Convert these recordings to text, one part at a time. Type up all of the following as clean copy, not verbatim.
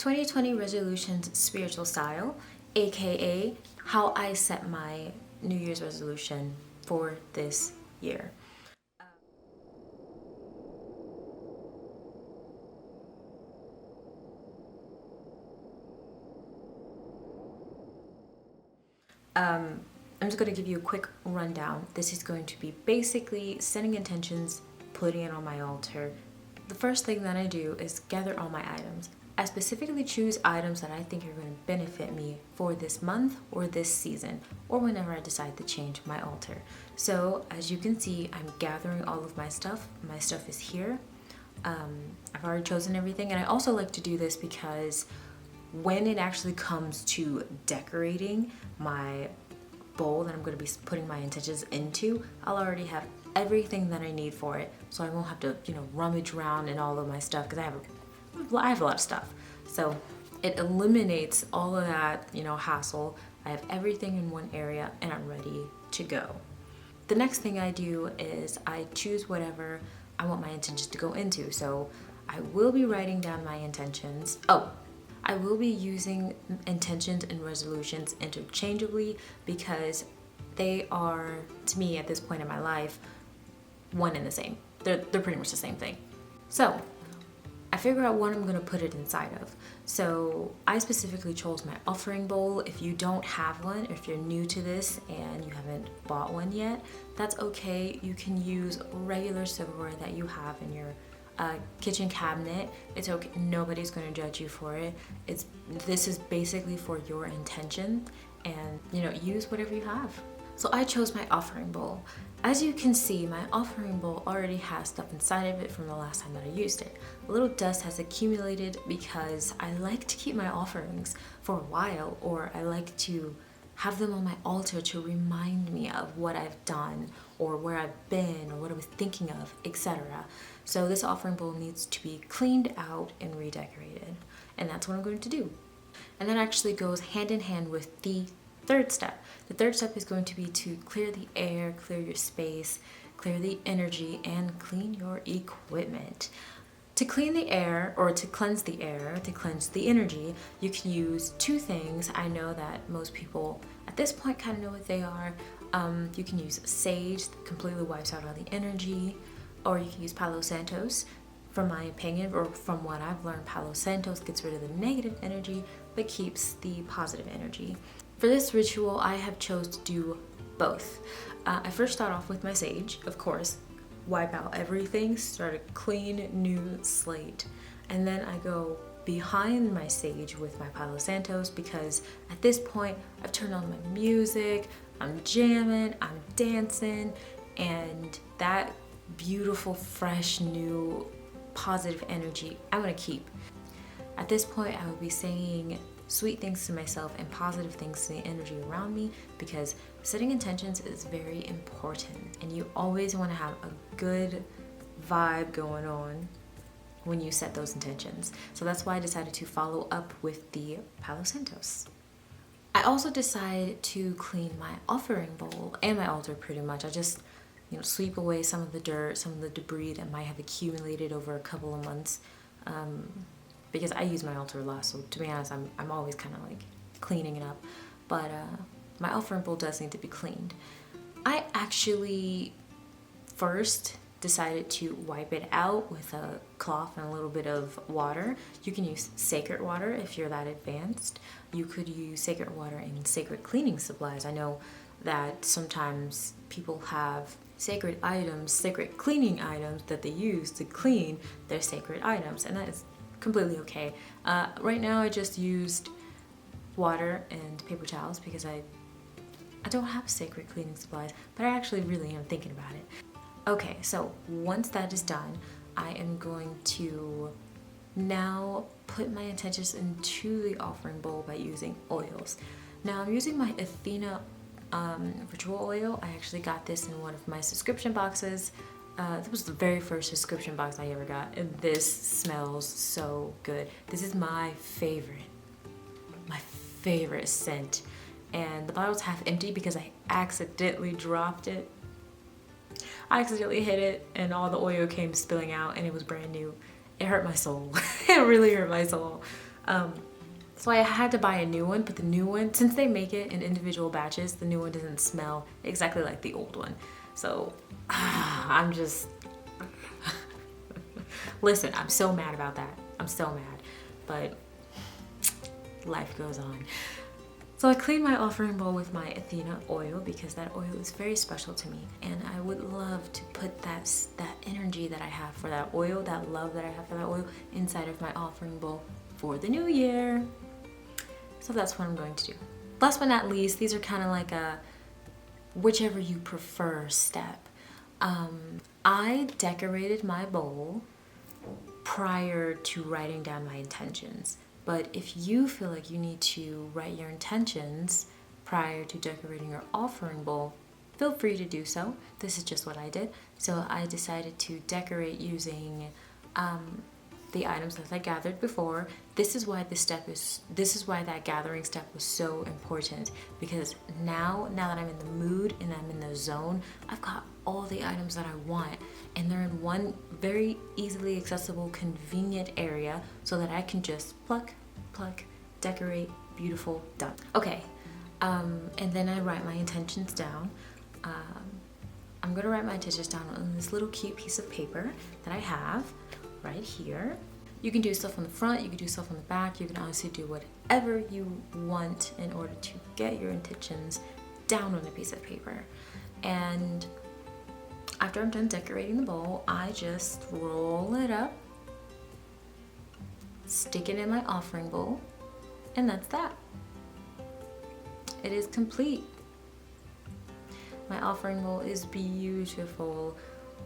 2020 Resolutions Spiritual Style, aka how I set my New Year's resolution for this year. I'm just going to give you a quick rundown. This is going to be basically setting intentions, putting it on my altar. The first thing that I do is gather all my items. I specifically choose items that I think are going to benefit me for this month or this season, or whenever I decide to change my altar. So as you can see, I'm gathering all of my stuff. My stuff is here. I've already chosen everything, and I also like to do this because when it actually comes to decorating my bowl that I'm going to be putting my intentions into, I'll already have everything that I need for it, so I won't have to, rummage around in all of my stuff because I have a lot of stuff. So it eliminates all of that, hassle. I have everything in one area and I'm ready to go. The next thing I do is I choose whatever I want my intentions to go into. So I will be writing down my intentions. I will be using intentions and resolutions interchangeably because they are, to me at this point in my life, one and the same. They're pretty much the same thing. So I figure out what I'm going to put it inside of. So I specifically chose my offering bowl. If you don't have one, if you're new to this and you haven't bought one yet, that's okay. You can use regular silverware that you have in your kitchen cabinet. It's okay. Nobody's going to judge you for it. This is basically for your intention, and use whatever you have. So I chose my offering bowl. As you can see, my offering bowl already has stuff inside of it from the last time that I used it. A little dust has accumulated because I like to keep my offerings for a while, or I like to have them on my altar to remind me of what I've done or where I've been or what I was thinking of, etc. So this offering bowl needs to be cleaned out and redecorated, and that's what I'm going to do. And that actually goes hand in hand with the third step. The third step is going to be to clear the air, clear your space, clear the energy, and clean your equipment. To clean the air, or to cleanse the air, to cleanse the energy, you can use two things. I know that most people at this point kind of know what they are. You can use sage, that completely wipes out all the energy, or you can use Palo Santos. From my opinion, or from what I've learned, Palo Santos gets rid of the negative energy but keeps the positive energy. For this ritual, I have chose to do both. I first start off with my sage, of course, wipe out everything, start a clean new slate, and then I go behind my sage with my Palo Santos because at this point I've turned on my music, I'm jamming, I'm dancing, and that beautiful, fresh, new, positive energy I want to keep. At this point, I will be saying sweet things to myself and positive things to the energy around me because setting intentions is very important, and you always want to have a good vibe going on when you set those intentions. So that's why I decided to follow up with the Palo Santos. I also decided to clean my offering bowl and my altar pretty much. I just sweep away some of the dirt, some of the debris that might have accumulated over a couple of months, because I use my altar a lot, so to be honest, I'm always kind of like cleaning it up, but my offering bowl does need to be cleaned. I actually first decided to wipe it out with a cloth and a little bit of water. You can use sacred water if you're that advanced. You could use sacred water in sacred cleaning supplies. I know that sometimes people have sacred items, sacred cleaning items that they use to clean their sacred items, and that is completely okay. Right now I just used water and paper towels because I don't have sacred cleaning supplies, but I actually really am thinking about it. Okay, so once that is done, I am going to now put my intentions into the offering bowl by using oils. Now I'm using my Athena ritual oil. I actually got this in one of my subscription boxes. This was the very first subscription box I ever got, and this smells so good. This is my favorite scent, and the bottle's half empty because I accidentally dropped it. I accidentally hit it and all the oil came spilling out, and it was brand new. It hurt my soul. It really hurt my soul. So I had to buy a new one, but the new one, since they make it in individual batches, the new one doesn't smell exactly like the old one. So I'm just, listen, I'm so mad about that. I'm so mad, but life goes on. So I cleaned my offering bowl with my Athena oil because that oil is very special to me, and I would love to put that energy that I have for that oil, that love that I have for that oil, inside of my offering bowl for the new year. So that's what I'm going to do. Last but not least, these are kind of like a whichever you prefer step. I decorated my bowl prior to writing down my intentions. But if you feel like you need to write your intentions prior to decorating your offering bowl, feel free to do so. This is just what I did. So I decided to decorate using the items that I gathered before. This is why that gathering step was so important, because now that I'm in the mood and I'm in the zone, I've got all the items that I want, and they're in one very easily accessible, convenient area so that I can just pluck, decorate, beautiful, done. Okay, and then I write my intentions down. I'm gonna write my intentions down on this little cute piece of paper that I have right here. You can do stuff on the front, you can do stuff on the back, you can honestly do whatever you want in order to get your intentions down on a piece of paper. And after I'm done decorating the bowl, I just roll it up, stick it in my offering bowl, and that's that. It is complete. My offering bowl is beautiful.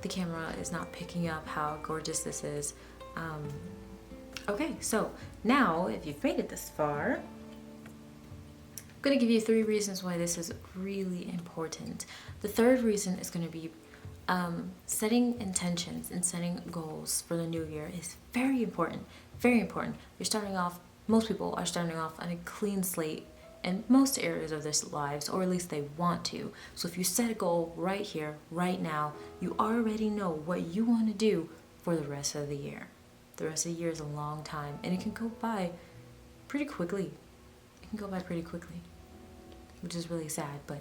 The camera is not picking up how gorgeous this is. Okay, so now if you've made it this far, I'm gonna give you 3 reasons why this is really important. The third reason is gonna be setting intentions and setting goals for the new year is very important, very important. Most people are starting off on a clean slate in most areas of their lives, or at least they want to. So if you set a goal right here, right now, you already know what you want to do for the rest of the year. The rest of the year is a long time, and it can go by pretty quickly. Which is really sad, but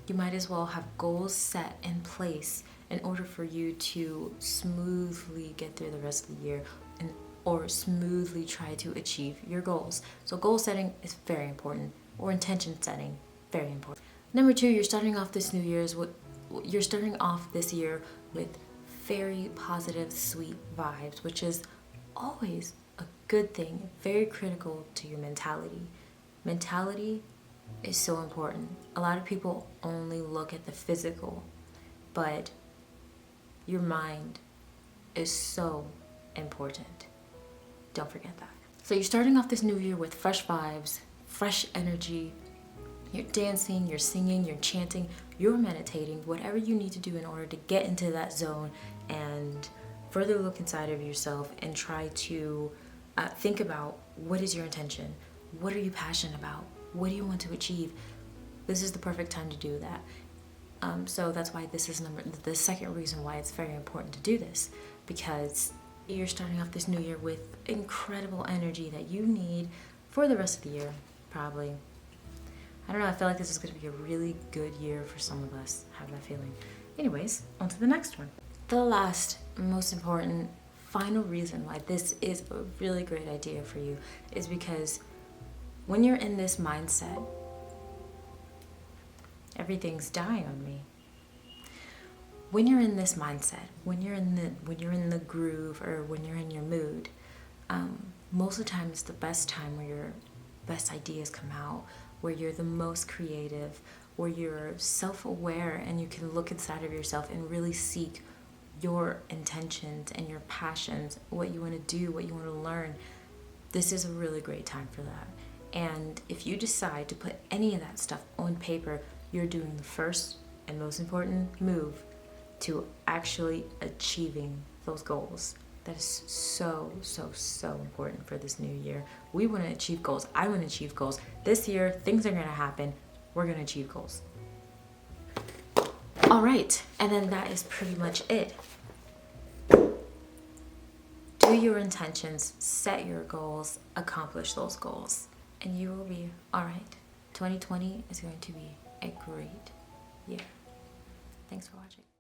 you might as well have goals set in place in order for you to smoothly get through the rest of the year or smoothly try to achieve your goals. So goal setting is very important, or intention setting, very important. Number 2, you're starting off this year with very positive, sweet vibes, which is always a good thing, very critical to your mentality. Mentality is so important. A lot of people only look at the physical, but your mind is so important. Don't forget that. So you're starting off this new year with fresh vibes, fresh energy. You're dancing, you're singing, you're chanting, you're meditating, whatever you need to do in order to get into that zone and further look inside of yourself and try to think about what is your intention, what are you passionate about, what do you want to achieve. This is the perfect time to do that. So that's why this is the second reason why it's very important to do this, because you're starting off this new year with incredible energy that you need for the rest of the year, probably. I don't know, I feel like this is going to be a really good year for some of us. I have that feeling. Anyways, on to the next one. The last, most important, final reason why this is a really great idea for you is because when you're in this mindset, everything's dying on me. When you're in this mindset, when you're in the groove, or when you're in your mood, most of the time it's the best time where your best ideas come out, where you're the most creative, where you're self-aware and you can look inside of yourself and really seek your intentions and your passions, what you want to do, what you want to learn. This is a really great time for that. And if you decide to put any of that stuff on paper, you're doing the first and most important move to actually achieving those goals. That is so, so, so important for this new year. We want to achieve goals. I want to achieve goals. This year, things are going to happen. We're going to achieve goals. All right, and then that is pretty much it. Do do your intentions, set your goals, accomplish those goals, and you will be all right. 2020 is going to be a great year. Thanks for watching.